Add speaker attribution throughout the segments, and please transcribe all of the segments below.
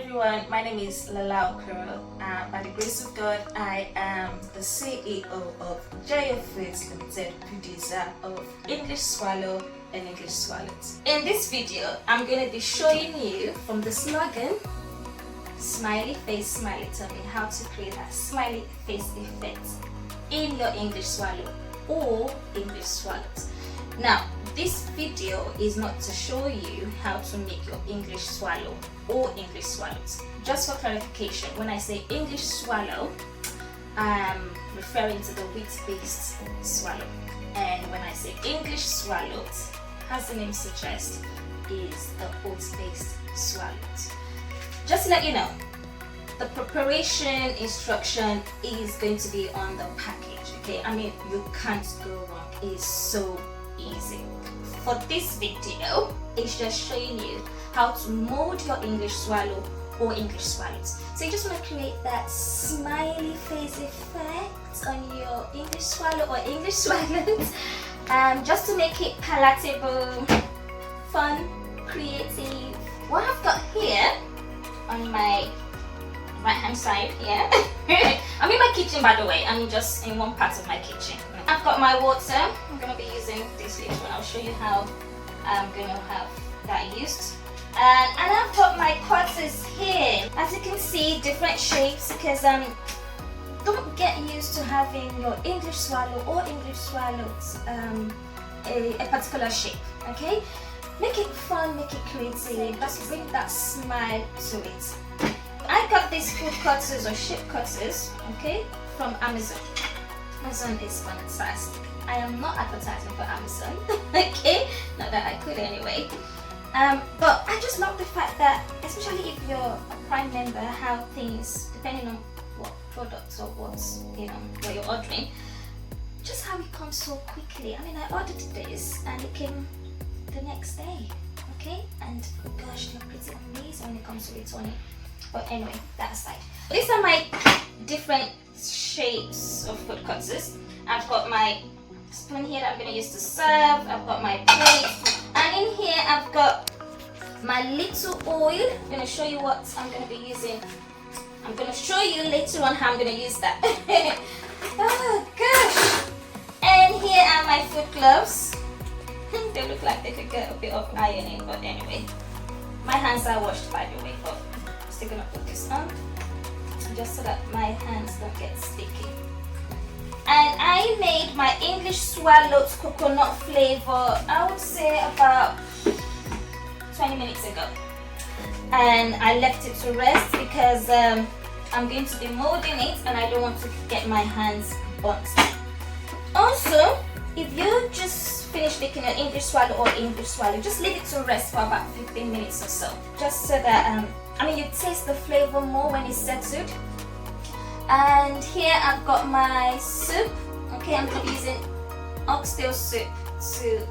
Speaker 1: everyone, my name is Lala Okoro. By the grace of God, I am the CEO of JeyoFoods Limited, producer of English-Swallow and English-SWALLOAT. In this video, I'm going to be showing you from the slogan, smiley face, smiley tummy, how to create that smiley face effect in your English Swallow or English Swalloat. Now, this video is not to show you how to make your English Swallow or English Swalloat. Just for clarification, when I say English Swallow, I'm referring to the wheat-based swallow. And when I say English Swalloat, as the name suggests, is the oat-based swallow. Just to let you know, the preparation instruction is going to be on the package, okay? I mean, you can't go wrong. It's so easy. For this video, it's just showing you how to mold your English Swallow or English Swalloat. So you just want to create that smiley face effect on your English Swallow or English Swalloat, just to make it palatable, fun, creative. What I've got here on my right hand side here, I'm in my kitchen, by the way. I'm just in one part of my kitchen. I've got my water. I'm going to be using this little one. I'll show you how I'm going to have that used. And I've got my cutters here. As you can see, different shapes, because don't get used to having your English Swallow or English Swalloat a particular shape, okay? Make it fun, make it creative, just bring that smile to it. I got these food cutters or shape cutters, okay, from Amazon. Amazon is fantastic. I am not advertising for Amazon, okay? Not that I could anyway. But I just love the fact that, especially if you're a Prime member, how things, depending on what products or what you're ordering, just how it comes so quickly. I mean, I ordered this and it came the next day, okay? And gosh, they're pretty amazing when it comes to returning. But anyway, that aside, these are my different shapes of food cutters. I've got my spoon here that I'm going to use to serve. I've got my plate, and in here I've got my little oil. I'm going to show you what I'm going to be using. I'm going to show you later on how I'm going to use that. Oh gosh! And here are my food gloves. They look like they could get a bit of ironing, but anyway, my hands are washed, by the way. But I'm still going to put this on, just so that my hands don't get sticky. And I made my English Swalloat coconut flavor, I would say about 20 minutes ago. And I left it to rest because I'm going to be molding it and I don't want to get my hands burnt. Also, if you just finish making your English Swallow or English Swallow, just leave it to rest for about 15 minutes or so. Just so that, you taste the flavor more when it's settled. And here I've got my soup. Okay, I'm going to be using oxtail soup to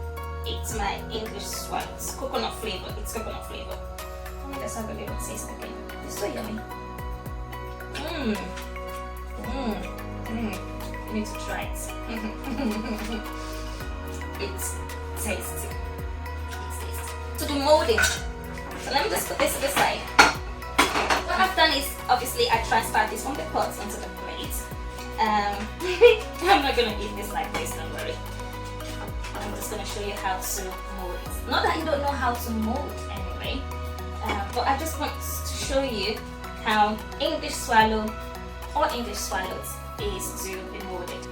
Speaker 1: eat my English Swallow. It's coconut flavor. It's coconut flavor. Let me just have a little taste again. It's so yummy. You need to try it. It's tasty. It's tasty. To do molding. So let me just put this to the side. What I've done is, obviously, I transferred this from the pot into the plate. I'm not going to eat this like this, don't worry. I'm just going to show you how to mold it. Not that you don't know how to mold anyway, but I just want to show you how English Swallow or English Swalloat is to be molded.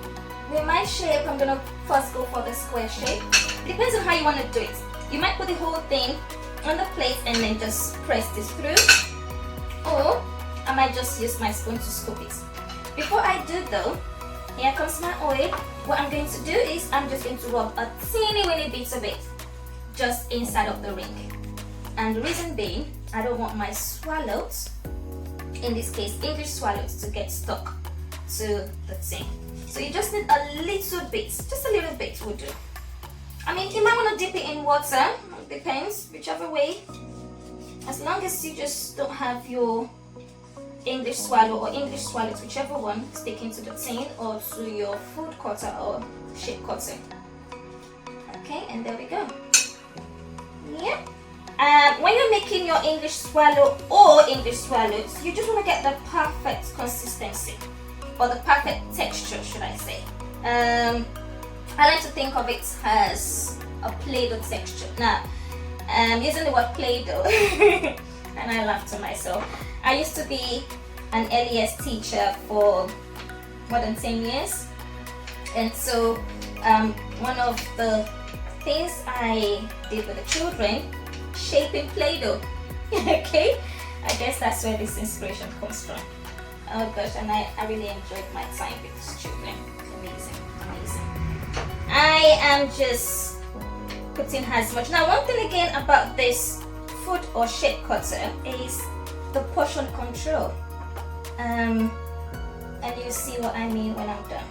Speaker 1: With my shape, I'm going to first go for the square shape. Depends on how you want to do it. You might put the whole thing on the plate and then just press this through. Or I might just use my spoon to scoop it. Before I do though, here comes my oil. What I'm going to do is I'm just going to rub a teeny weeny bit of it just inside of the ring. And the reason being, I don't want my swallows, in this case English Swalloats, to get stuck to the thing. So you just need a little bit, just a little bit will do. I mean, you might want to dip it in water, it depends, whichever way. As long as you just don't have your English Swallow or English Swalloat, whichever one, sticking to the tin or to your food cutter or shape cutter. Okay, and there we go. Yeah. When you're making your English swallow or English swallows, you just want to get the perfect consistency, or the perfect texture, should I say. I like to think of it as a Play-Doh texture. Now, using the word Play-Doh, and I laugh to myself. I used to be an LES teacher for more than 10 years, and so one of the things I did with the children, shaping Play-Doh. Okay, I guess that's where this inspiration comes from. Oh gosh, and I really enjoyed my time with these children. Amazing, amazing. I am just putting as much. Now, one thing again about this food or shape cutter is the portion control. And you'll see what I mean when I'm done.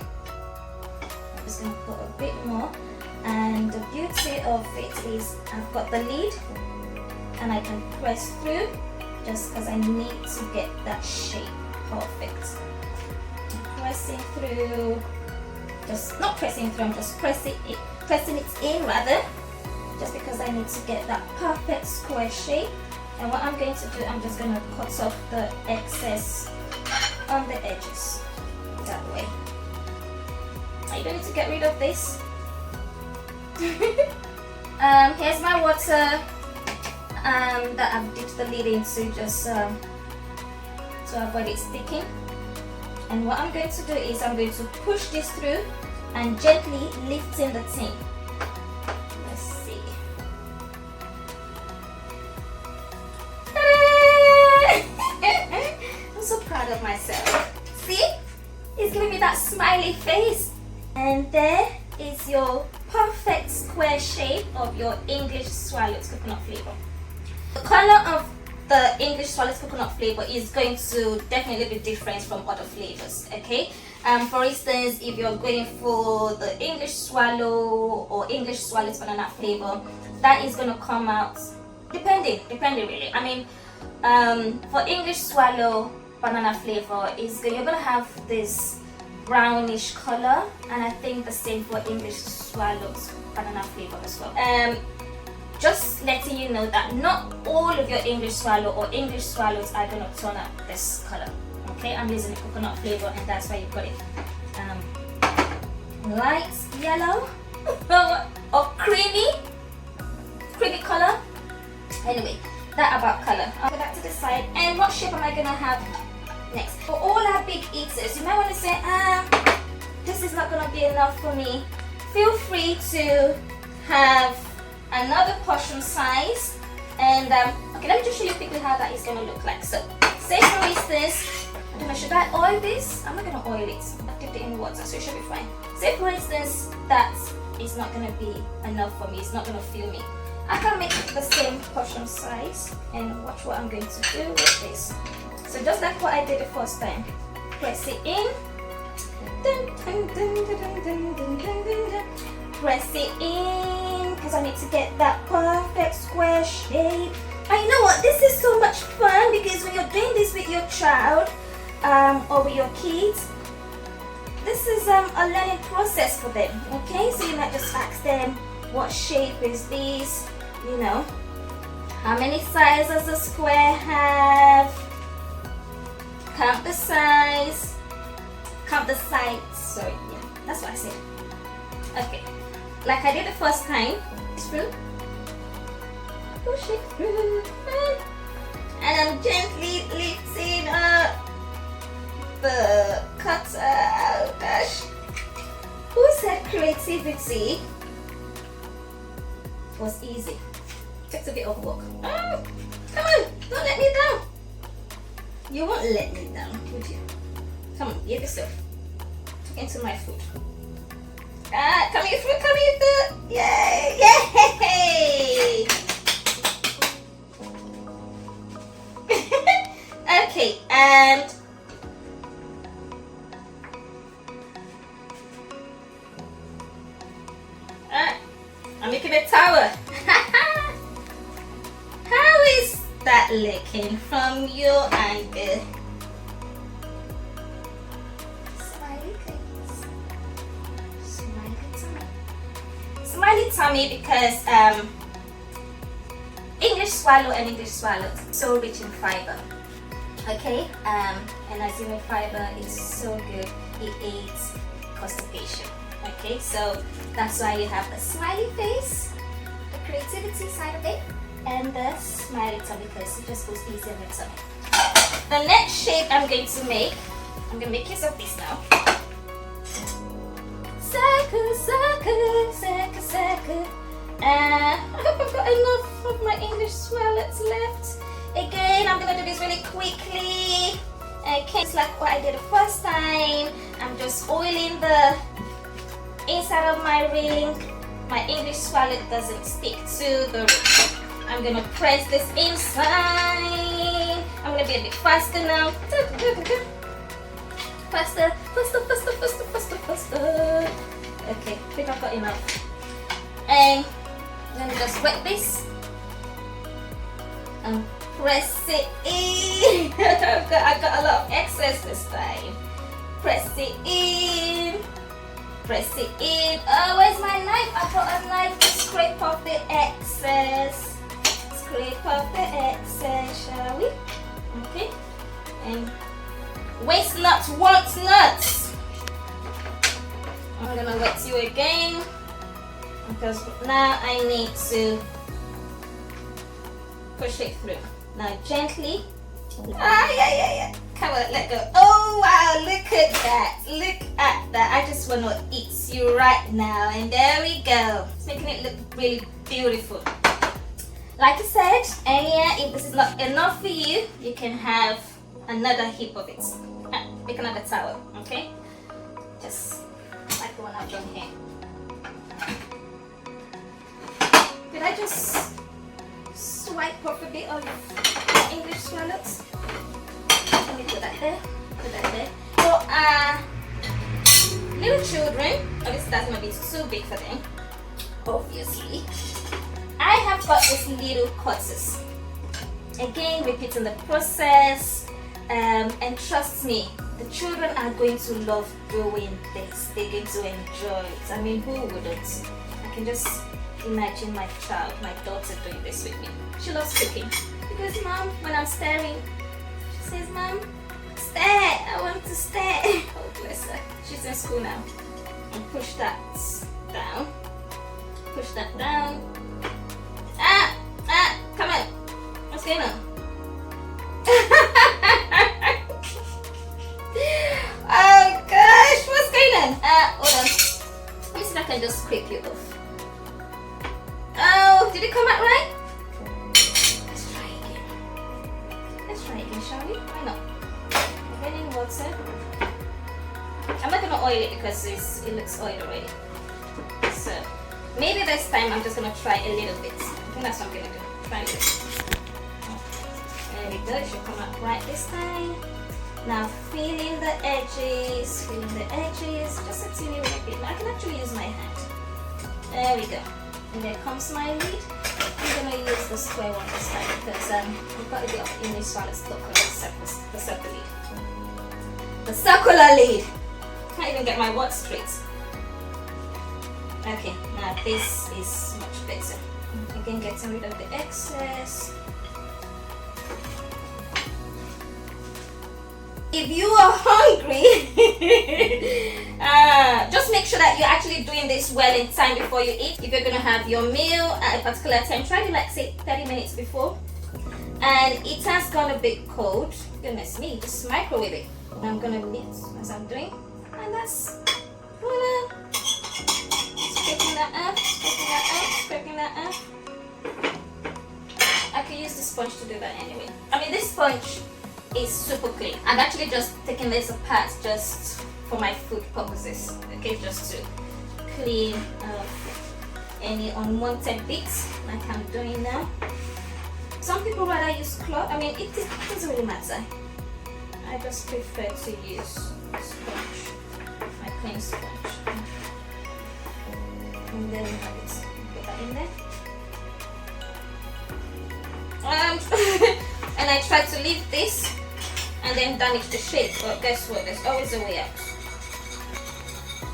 Speaker 1: I'm just going to put a bit more. And the beauty of it is I've got the lid and I can press through just because I need to get that shape perfect. I'm pressing through, just not pressing through, I'm just pressing it in rather, just because I need to get that perfect square shape. And what I'm going to do, I'm just going to cut off the excess on the edges that way. I don't need to get rid of this. Here's my water that I've dipped the lid into just to avoid it sticking. And what I'm going to do is I'm going to push this through and gently lifting the tin. Let's see. I'm so proud of myself. See? It's giving me that smiley face. And there is your perfect square shape of your English swallowed coconut flavor. The color of the English swallowed coconut flavor is going to definitely be different from other flavors, okay? For instance, if you're going for the English swallow or English swallowed banana flavor, that is going to come out depending really. I mean, for English swallow banana flavor, you're going to have this brownish color, and I think the same for English swallowed banana flavor as well. Just letting you know that not all of your English swallow or English swallows are going to turn out this color. Okay, I'm using a coconut flavor, and that's why you got it light yellow or creamy color. Anyway, that about color. I'll put that to the side. And what shape am I going to have next? For all our big eaters, you might want to say, this is not going to be enough for me. Feel free to have another portion size. And okay, let me just show you quickly how that is going to look like. So, say for instance, should I oil this? I'm not going to oil it. I dipped it in water, so it should be fine. Say for instance, that is not going to be enough for me. It's not going to fill me. I can make the same portion size, and watch what I'm going to do with this. So just like what I did the first time, press it in, press it in, because I need to get that perfect square shape. And you know what, this is so much fun, because when you're doing this with your child or with your kids, this is a learning process for them, okay? So you might just ask them, what shape is this, you know, how many sides does the square have? Count the size, count the sides, sorry, yeah, that's what I said. Okay, like I did the first time, through, push it through, and I'm gently lifting up the cutter. Oh gosh, who said creativity was easy? Takes a bit of work. Oh, come on, don't let me down. You won't let me down, would you? Come on, give yourself. Talk into my food. Come here, food, come here, food. Yay! Yay! Okay, and I'm making a tower. How is that looking from your angle? Smiley face. Smiley tummy. Smiley tummy because English Swallow and English-SWALLOAT, so rich in fiber. Okay, and as you know, fiber is so good. It aids constipation. Okay, so that's why you have the smiley face, the creativity side of it, and the smiley tummy because it just goes easy on your tummy. The next shape I'm going to make use of this now. Circle, circle, circle, circle. I hope I've got enough of my English-SWALLOATs left. Again, I'm gonna do this really quickly. Okay, it's like what I did the first time. I'm just oiling the inside of my ring. My English-SWALLOAT doesn't stick to the ring. I'm gonna press this inside. I'm gonna be a bit faster now. Faster, faster, faster, faster, faster, faster. Okay, I think I've got enough. And I'm gonna just wet this and press it in. I got a lot of excess this time. Press it in. Press it in. Oh, where's my knife? I got a knife to scrape off the excess. Scrape off the excess, shall we? Okay. And waste not, want not. I'm gonna wet you again because now I need to push it through. Now gently. Yeah. Come on, let go. Oh wow, look at that. Look at that. I just want to eat you right now. And there we go. It's making it look really beautiful. Like I said earlier, if this is not enough for you, you can have another heap of it. Make another towel, okay? Just like the one I've done here. Did I just swipe off a bit of English-SWALLOAT? Let me put that there. Put that there. So, little children, obviously that's gonna be too big for them. Obviously, I have got these little cutters. Again, repeating the process, and trust me, the children are going to love doing this. They're going to enjoy it. I mean, who wouldn't? I can just imagine my child, my daughter doing this with me. She loves cooking because mom, when I'm staring, she says, "Mom, stare, I want to stare." Oh bless her. She's in school now. And push that down. Push that down. Come on. What's going on? Oh gosh, what's going on? Hold on. Let me see if I can just scrape you off. Oh, did it come out right? Let's try again. Let's try again, shall we? Why not? Again in water. I'm not gonna oil it because it looks oiled already. So maybe this time I'm just gonna try a little bit. I think that's what I'm gonna do. Try a little. There we go. It should come out right this time. Now feeling the edges, just a teeny bit. I can actually use my hand. There we go. And there comes my lead. I'm going to use the square one this time because I've got a bit of English-SWALLOAT stuck on the circle lead. The circular lead. Can't even get my words straight. Okay, now this is much better. Again, getting rid of the excess. If you are hungry, just make sure that you're actually doing this well in time before you eat. If you're going to have your meal at a particular time, try to like say 30 minutes before. And it has gone a bit cold. Goodness me, just microwave it. And I'm going to lift as I'm doing. And that's, voila. Scraping that up, scraping that up, scraping that up. I could use the sponge to do that anyway. I mean, this sponge is super clean. I've actually just taken this apart just for my food purposes. Okay, just to clean any unwanted bits like I'm doing now. Some people rather use cloth. I mean, it doesn't really matter. I just prefer to use sponge, my clean sponge. And then we have it. Put that in there. And I try to leave this and then damage the shape, but guess what, there's always a way out.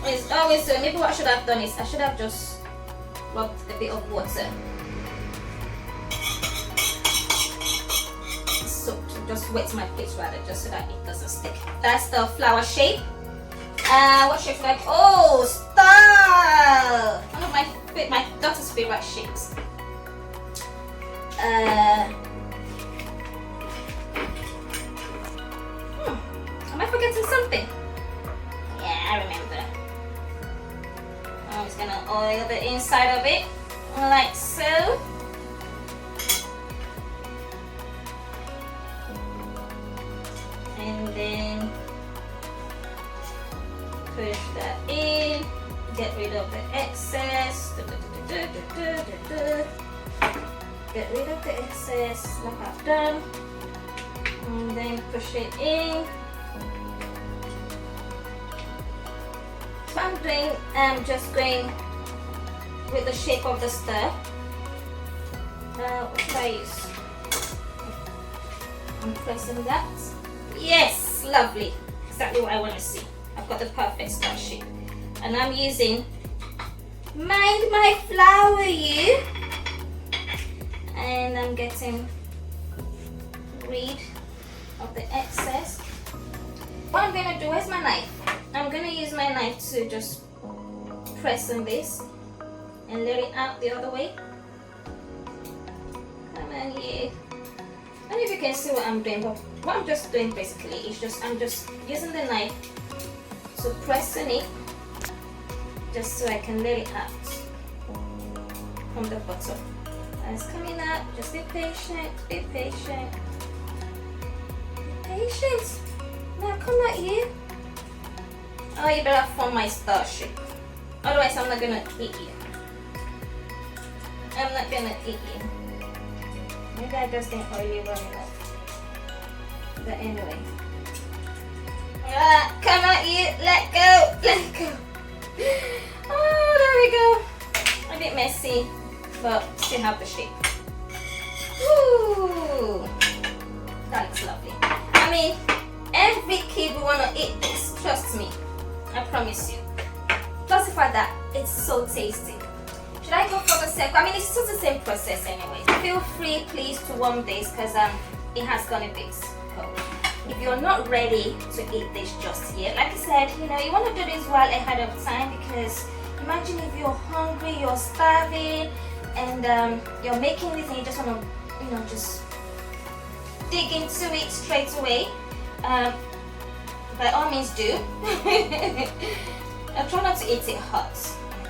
Speaker 1: There's always a, maybe what I should have done is I should have just rubbed a bit of water
Speaker 2: just wet my plate rather, just so that it doesn't stick. That's the flower shape. What shape should I? Oh, star! One of my daughter's favorite shapes. Am I forgetting something? Yeah, I remember. I'm just gonna oil the inside of it, like so. And then push that in, get rid of the excess. Get rid of the excess, like I've done. And then push it in. So I'm just going with the shape of the star. What should I use? I'm pressing that. Yes, lovely. Exactly what I want to see. I've got the perfect star shape. And I'm using Mind My Flower You. And I'm getting rid of the excess. What I'm going to do, where's my knife? I'm going to use my knife to just press on this and let it out the other way. Come on here. I don't know if you can see what I'm doing, but what I'm just doing basically is I'm just using the knife to press on it just so I can let it out from the bottom. And it's coming out. Just be patient, be patient. Be patient. Now come out here. Oh, you better form my star shape. Otherwise, I'm not gonna eat you. I'm not gonna eat you. Maybe I just didn't oil you well enough. But anyway. Come out here. Let go. Let go. Oh, there we go. A bit messy, but still have the shape. Woo! That looks lovely. I mean, every kid will want to eat this. Trust me. I promise you. Plus the fact that it's so tasty. Should I go for the second? I mean, it's still the same process anyway. Feel free, please, to warm this because it has gone a bit cold. If you're not ready to eat this just yet, like I said, you want to do this well ahead of time because imagine if you're hungry, you're starving, and you're making this and you just want to, just dig into it straight away. By all means do. Try not to eat it hot,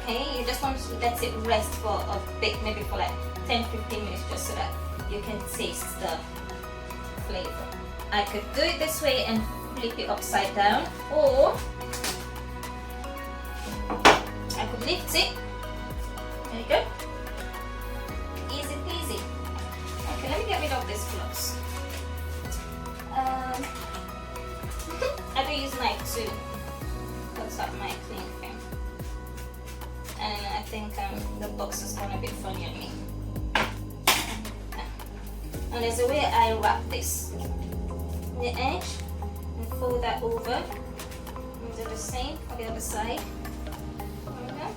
Speaker 2: okay? You just want to let it rest for a bit, maybe for like 10-15 minutes just so that you can taste the flavor. I could do it this way and flip it upside down, or I could lift it. There you go. Easy peasy. Okay, let me get rid of these gloves. I do use knife to cut up my clean film. And I think the box is gonna be funny on me. And there's a way I wrap this. The edge and fold that over and do the same for the other side. Okay.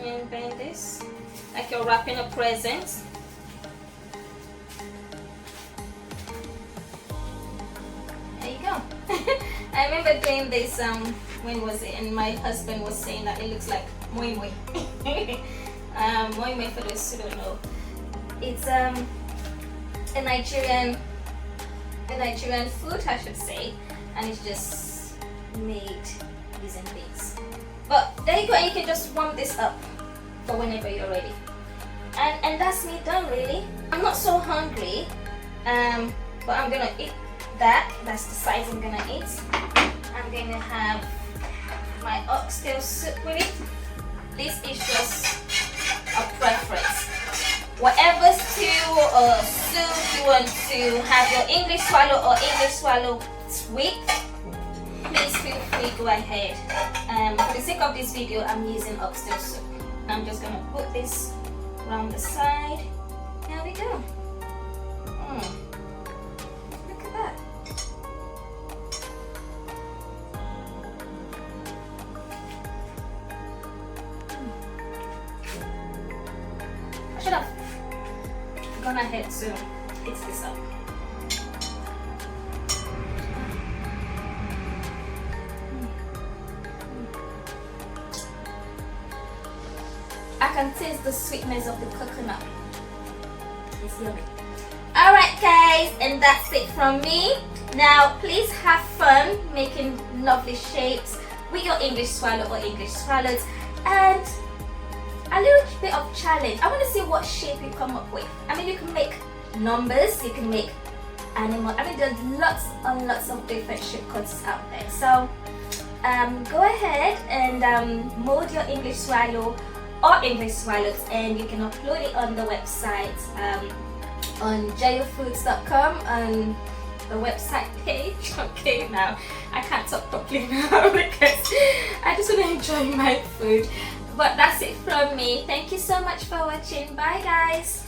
Speaker 2: And bend this like you're wrapping a present. There you go. I remember doing this when was it, and my husband was saying that it looks like moi moi. Moi moi, for those who don't know, it's a Nigerian food, I should say, and it's just made using beans. But there you go, and you can just warm this up for whenever you're ready. And that's me done, really. I'm not so hungry, but I'm gonna eat that. That's the size I'm gonna eat. I'm gonna have my oxtail soup with it. This is just a preference. Whatever stew or soup you want to have your English swallow or English swallow with, please feel free, go ahead. For the sake of this video, I'm using oxtail soup. I'm just gonna put this around the side. There we go. Look at that. I should have gone ahead to fix this up. I can taste the sweetness of the coconut. It's yummy. Alright guys, and that's it from me. Now please have fun making lovely shapes with your English swallow or English swallows, and a little bit of challenge. I want to see what shape you come up with. I mean, you can make numbers, you can make animal. I mean, there's lots and lots of different shape concepts out there. So go ahead and mold your English swallow or English swallows, and you can upload it on the website on JeyoFoods.com on the website page. Okay, now I can't talk properly now because I just want to enjoy my food. But that's it from me. Thank you so much for watching. Bye guys.